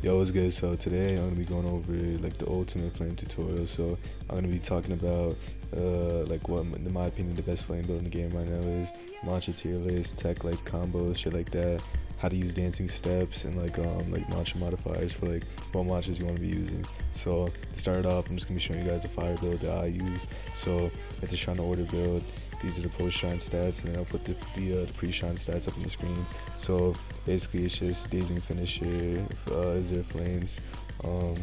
Yo, what's good? So today I'm gonna be going over like the ultimate flame tutorial. So I'm gonna be talking about like what in my opinion the best flame build in the game right now is, mantra tier list, tech like combos, shit like that, how to use dancing steps, and like mantra modifiers for like what mantras you want to be using. So to start off, I'm just gonna be showing you guys the fire build that I use. So it's a shrine order build. These are the post-shrine stats, and then I'll put the pre-shrine stats up on the screen. So basically it's just dazing finisher, Azure Flames. I'm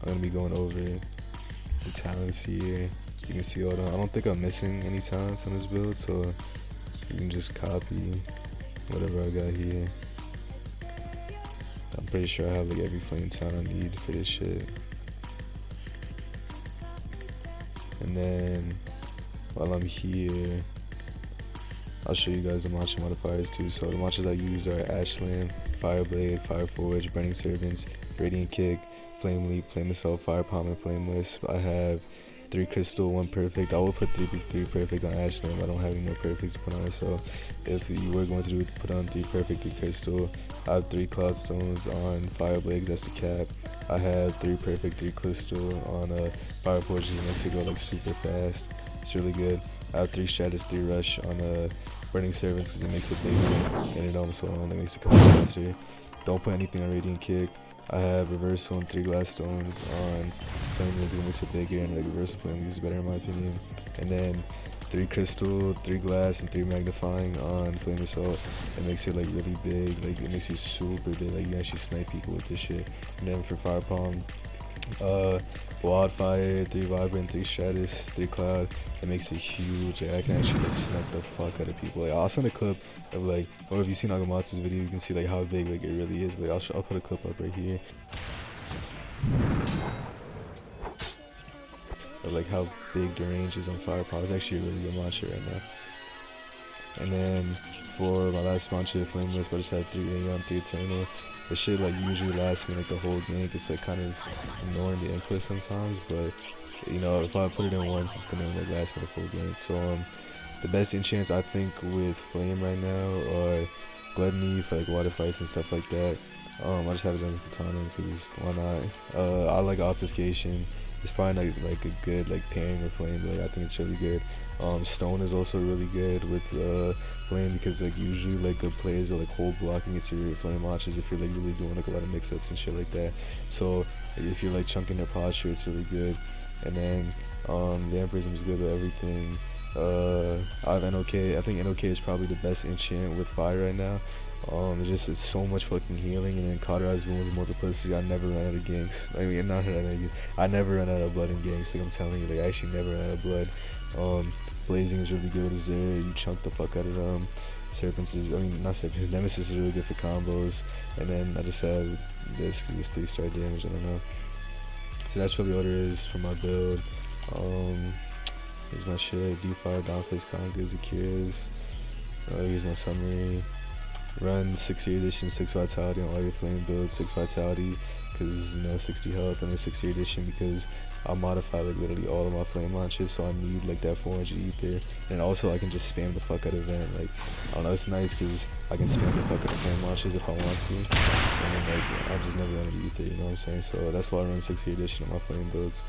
going to be going over the talents here. You can see all them. I don't think I'm missing any talents on this build, so you can just copy whatever I got here. I'm pretty sure I have like every flame talent I need for this shit. And then while I'm here, I'll show you guys the mantra modifiers too. So the mantras I use are Ashland, Fireblade, Fireforge, Burning Servants, Radiant Kick, Flame Leap, Flame Assault, Fire Palm, and Flame Wisp. I have 3 crystal, 1 perfect. I will put 3 perfect on Ashland, but I don't have any more perfects to put on it. So if you were going to do it, put on 3 perfect, 3 crystal. I have 3 cloud stones on Fireblade, that's the cap. I have 3 perfect, 3 crystal on Fireforge, just makes it go like super fast. It's really good. I have 3 Stratus, 3 Rush on Burning Servants because it makes it bigger, and it also only makes it come faster. Don't put anything on Radiant Kick. I have Reversal and 3 Glass Stones on Flame because it makes it bigger, and like Reversal Flame is better in my opinion. And then 3 Crystal, 3 Glass, and 3 Magnifying on Flame Assault. It makes it like really big, like it makes it super big, like you can actually snipe people with this shit. And then for Fire Palm, Wildfire, 3 Vibrant, 3 Stratus, 3 Cloud. It makes it huge. Like, I can actually like snipe the fuck out of people. Like, I'll send a clip of like, or if you've seen Agamatsu's video, you can see like how big like it really is. But I'll put a clip up right here of like how big the range is on Fire Palm. It's actually a really good mantra right now. And then for my last mantra, Flame Wisp, I just had 3 Aeon, 3 Eternal. The shit like usually lasts me like the whole game. It's like kind of ignoring the input sometimes, but you know, if I put it in once, it's gonna like last me the full game. So the best enchants I think with Flame right now are Gluttony for like water fights and stuff like that. I just have it on Katana because why not? I like Obfuscation. It's probably not like a good like pairing with Flame, but like, I think it's really good. Stone is also really good with Flame because like usually like the players are like hold blocking into your Flame launches if you're like really doing like a lot of mix-ups and shit like that. So if you're like chunking their posture, it's really good. And then Vampirism is good with everything. I have NOK. I think NOK is probably the best enchant with fire right now. It's so much fucking healing, and then Cauterized Wounds, Multiplicity. I never run out of ganks. I mean, I never run out of blood in ganks. Like I'm telling you, like I actually never run out of blood. Blazing is really good with Zero. You chunk the fuck out of them. Serpents is, not Serpents. Nemesis is really good for combos. And then I just have this 3-star damage. I don't know. So that's really what it is for my build. Here's my shit. D-Fire, Dawnface, Congas, Akira's. Here's my summary. Run 6-year edition, 6 vitality on all your flame builds, 6 vitality because you know 60 health, and then 6-year edition because I modify like literally all of my flame launches, so I need like that 400 ether, and also I can just spam the fuck out of Vent. Like I don't know, it's nice because I can spam the fuck out of flame launches if I want to, and then like I just never run out of ether, you know what I'm saying? So that's why I run 6-year edition on my flame builds.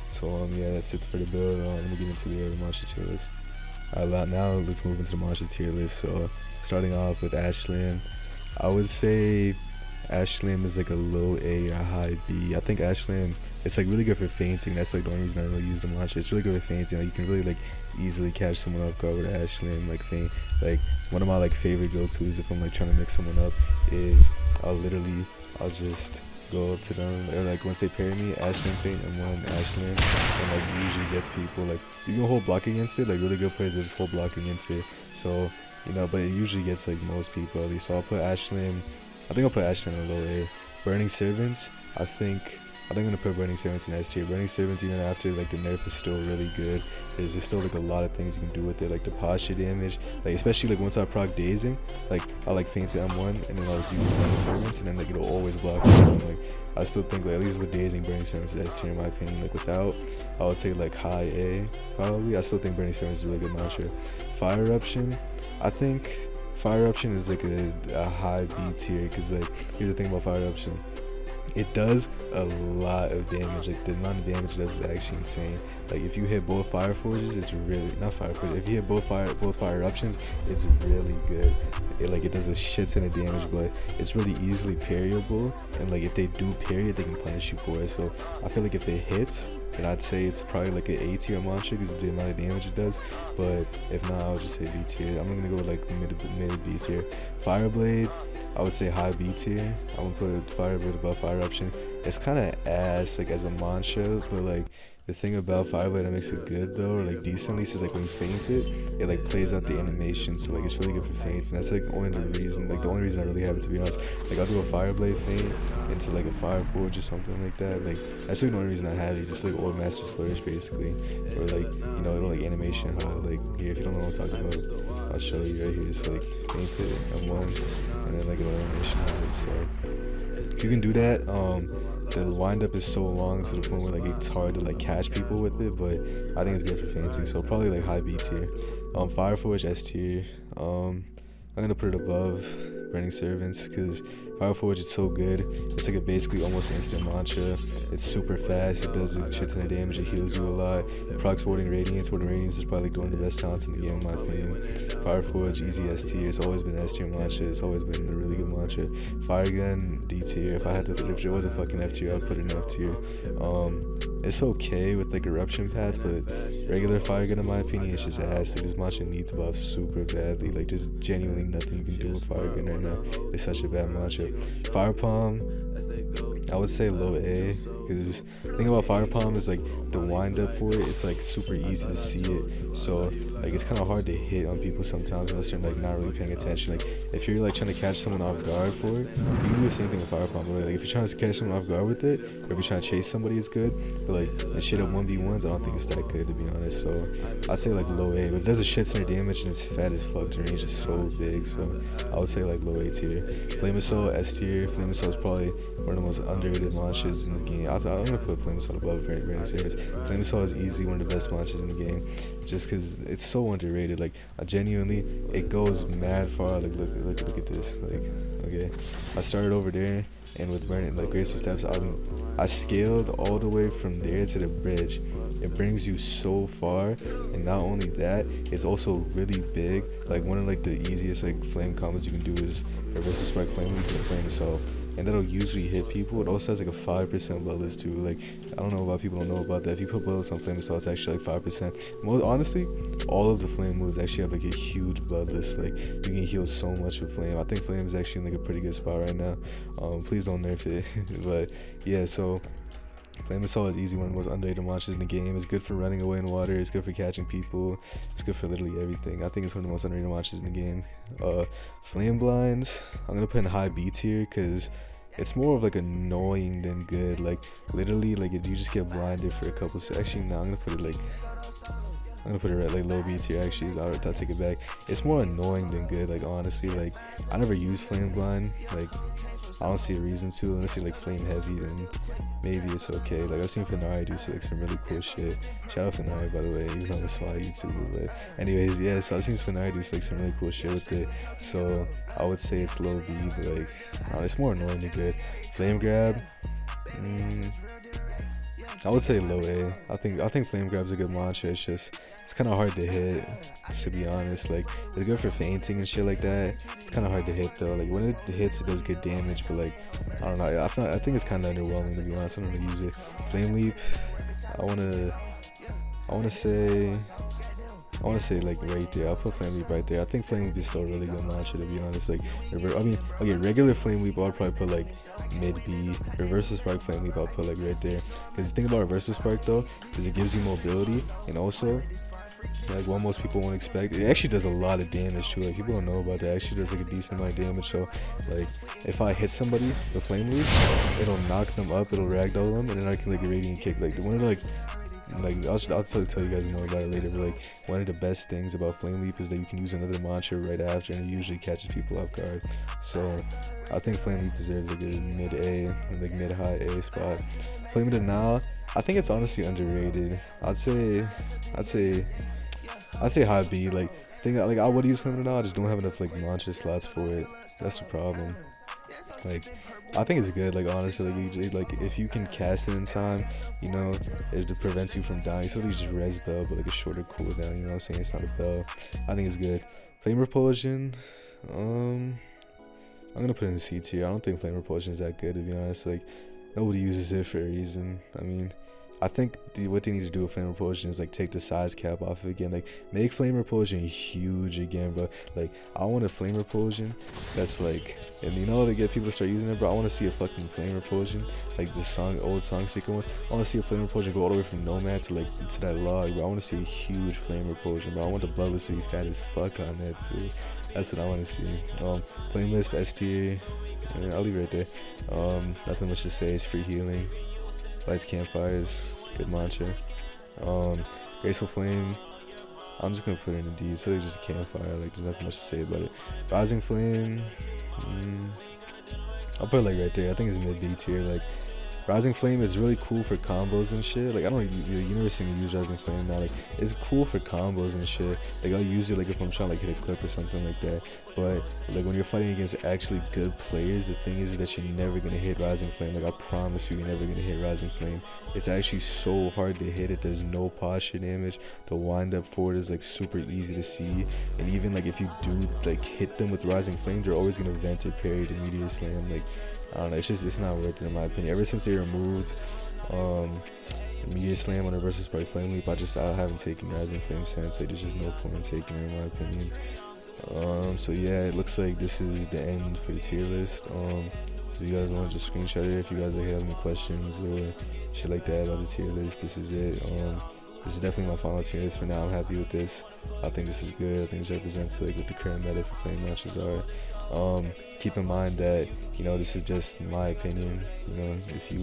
So yeah, that's it for the build. Let me get into the mantra tier list. Alright, now let's move into the mantra tier list. So starting off with Ashland, I would say Ashland is like a low A or a high B. I think Ashland, it's like really good for fainting. That's like the only reason I really use the mantra. It's really good for fainting. Like, you can really like easily catch someone off guard with Ashland, like faint. Like one of my like favorite go-tos if I'm like trying to mix someone up is I'll just go up to them, or like once they parry me, Ashland faint and one Ashland, and like usually gets people. Like you can hold block against it, like really good players that just hold block against it. So you know, but it usually gets like most people at least. So I'll put Ashland. I think I'll put Ashland in a low A. Burning Servants, I think I'm gonna put Burning Servants in S tier. Burning Servants, even after like the nerf, is still really good. There's still like a lot of things you can do with it, like the posture damage, like especially like once I proc dazing, like I like faint to M1 and then I'll use Burning Servants, and then like it'll always block me. And, like I still think like at least with dazing, Burning Servants is S tier in my opinion. Like without, I would say like high A probably. I still think Burning Servants is a really good mantra. Fire Eruption, I think Fire Eruption is like a high B tier, because like here's the thing about Fire Eruption. it does a lot of damage. Like the amount of damage it does is actually insane. Like if you hit both fire forges, it's really not fire forges. If you hit both fire eruptions, it's really good. It does a shit ton of damage, but it's really easily parryable. And like if they do parry it, they can punish you for it. So I feel like if it hits, and I'd say it's probably like an A tier monster because of the amount of damage it does. But if not, I'll just say B tier. I'm gonna go with like mid B tier. Fireblade, I would say high B tier. I'm gonna put Fireblade above Fire Eruption. It's kind of ass like as a mantra, but like the thing about Fireblade that makes it good though, or like decently, is like when you feint it like plays out the animation, so like it's really good for feints, and that's like the only reason I really have it, to be honest. Like I'll do a Fireblade feint into like a Fire Forge or something like that. Like that's really the only reason I have it, just like Old Master Flourish basically, or like it'll like animation how like here, if you don't know what I'm talking about, I'll show you right here. It's like feint it M1, and then like it'll animation on it. So you can do that. The wind up is so long to the point where like it's hard to like catch people with it, but I think it's good for feinting, so probably like high B tier. Fire Forge S tier. I'm gonna put it above Burning Servants because Fire Forge is so good. It's like a basically almost instant mantra. It's super fast. It does a shit ton of damage. It heals you a lot. It procs Warding Radiance. Warding Radiance is probably like one of the best talents in the game in my opinion. Fire Forge, easy S tier. It's always been S tier mantra. It's always been a really good mantra. Fire Gun, D tier. If it was a fucking F tier, I'd put it in F tier. It's okay with like Eruption Path, but regular Fire Gun in my opinion is just ass. Like this mantra needs buffs super badly. Like there's genuinely nothing you can do with Fire Gun right now. It's such a bad mantra. Fire Palm, I would say low A, because the thing about Fire Palm is like the wind up for it, it's like super easy to see it, so like it's kind of hard to hit on people sometimes unless you're like not really paying attention. Like if you're like trying to catch someone off guard for it, you can do the same thing with Fire Palm, but like if you're trying to catch someone off guard with it, or if you're trying to chase somebody, it's good, but like the shit up 1v1s, I don't think it's that good, to be honest. So I'd say like low A, but it does a shit ton of damage and it's fat as fuck. The range is so big, so I would say like low A tier. Flame Assault S tier. Flame Assault is probably one of the most underrated launches in the game. I'm gonna put Flame Assault above Burning Servants. Flame Assault is easily one of the best launches in the game, just because it's so underrated. Like genuinely, it goes mad far. Like look at this. Like okay, I started over there, and with Burning like Graceful Steps, I scaled all the way from there to the bridge. It brings you so far, and not only that, it's also really big. Like one of like the easiest like flame combos you can do is Reversal Spark Flame Leap and Flame Assault, and that'll usually hit people. It also has like a 5% bloodless too. Like I don't know about people don't know about that. If you put bloodless on Flame Assault, it's actually like 5%. Most honestly, all of the flame moves actually have like a huge bloodless. Like you can heal so much with flame. I think flame is actually in like a pretty good spot right now. Please don't nerf it. But yeah, so Flame Assault is easy, one of the most underrated launches in the game. It's good for running away in water. It's good for catching people. It's good for literally everything. I think it's one of the most underrated launches in the game. Flame Blinds, I'm gonna put in high B tier because it's more of like annoying than good. Like literally, like if you just get blinded for a couple seconds. Actually, no, I'm gonna put it at like low B tier. Actually, I'll take it back. It's more annoying than good. Like honestly, like I never use Flame Blind. Like I don't see a reason to, unless you're like flame heavy, then maybe it's okay. Like I've seen Fenari do like some really cool shit. Shout out Fenari, by the way, even though I'm a small YouTuber. But anyways, yeah, so I've seen Fenari do like some really cool shit with it. So I would say it's low B, but like it's more annoying than good. Flame Grab, I would say low A. I think Flame Grab's a good mantra. It's kind of hard to hit, to be honest. Like it's good for feinting and shit like that. It's kind of hard to hit though. Like when it hits, it does good damage, but like I don't know. I think it's kind of underwhelming, to be honest. I'm gonna use it. Flame Leap, I wanna say like right there. I'll put Flame Leap right there. I think Flame Leap is still a really good mantra, to be honest. Like regular Flame Leap I'll probably put like mid B. Reversal Spark Flame Leap I'll put like right there. Because the thing about Reversal Spark though is it gives you mobility, and also like what most people won't expect, it actually does a lot of damage too. Like people don't know about that. It actually does like a decent amount of damage. So like if I hit somebody with Flame Leap, it'll knock them up, it'll ragdoll them, and then I can like Radiant Kick. Like one of like I'll tell you guys more about it later, but like one of the best things about Flame Leap is that you can use another mantra right after, and it usually catches people off guard. So I think Flame Leap deserves like a mid A and like mid high A spot. Flame of the Nile, I think it's honestly underrated. I'd say high B. Like I would use Flame of the Nile, I just don't have enough like mantra slots for it. That's the problem. Like I think it's good. Like honestly, like if you can cast it in time, you know, it prevents you from dying. So you just res bell, but like a shorter cooldown. You know what I'm saying? It's not a bell. I think it's good. Flame Repulsion. I'm gonna put it in C tier. I don't think Flame Repulsion is that good, to be honest. Like nobody uses it for a reason. I mean, I think what they need to do with Flame Repulsion is like take the size cap off it again. Like make Flame Repulsion huge again, bro. Like I want a Flame Repulsion that's like, and you know, to get people to start using it, bro. I want to see a fucking Flame Repulsion like the old song seeker ones. I want to see a Flame Repulsion go all the way from Nomad to like to that log, bro. I want to see a huge Flame Repulsion, bro. I want the bubbles to be fat as fuck on that too. That's what I want to see. Flame Lisp S tier. Yeah, I'll leave it right there. Nothing much to say. It's free healing. Lights Campfires, good mantra. Graceful Flame, I'm just gonna put it in a D. It's really just a campfire. Like there's nothing much to say about it. Rising Flame, I'll put it like right there. I think it's mid B tier. Like Rising Flame is really cool for combos and shit. Like I don't, you never see me use Rising Flame now. Like it's cool for combos and shit. Like I'll use it like if I'm trying to like hit a clip or something like that. But like when you're fighting against actually good players, the thing is that you're never gonna hit Rising Flame. Like I promise you, you're never gonna hit Rising Flame. It's actually so hard to hit it. There's no posture damage. The wind up forward is like super easy to see. And even like if you do like hit them with Rising Flame, they're always gonna vent or parry the Meteor Slam. Like I don't know, it's not worth it in my opinion. Ever since they removed the Meteor Slam on Reverse Sprite Flame Leap, I haven't taken Rising Flame since. Like there's just no point in taking it in my opinion. So yeah, it looks like this is the end for the tier list. If you guys want to just screenshot it, if you guys like, have any questions or shit like that about the tier list, this is it. This is definitely my final tier list for now. I'm happy with this. I think this is good. I think this represents like what the current meta for flame launches are. Keep in mind that, you know, this is just my opinion. You know, if you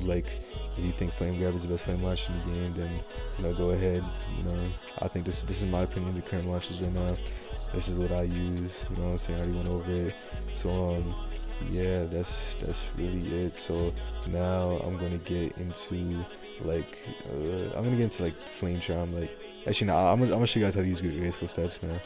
think Flame Grab is the best flame launch in the game, then, you know, go ahead. You know, I think this is my opinion. The current launches right now. This is what I use. You know what I'm saying? I already went over it. So yeah, that's really it. So now I'm gonna get into like like Flame Charm. Like actually, no, I'm gonna show you guys how to use graceful steps now.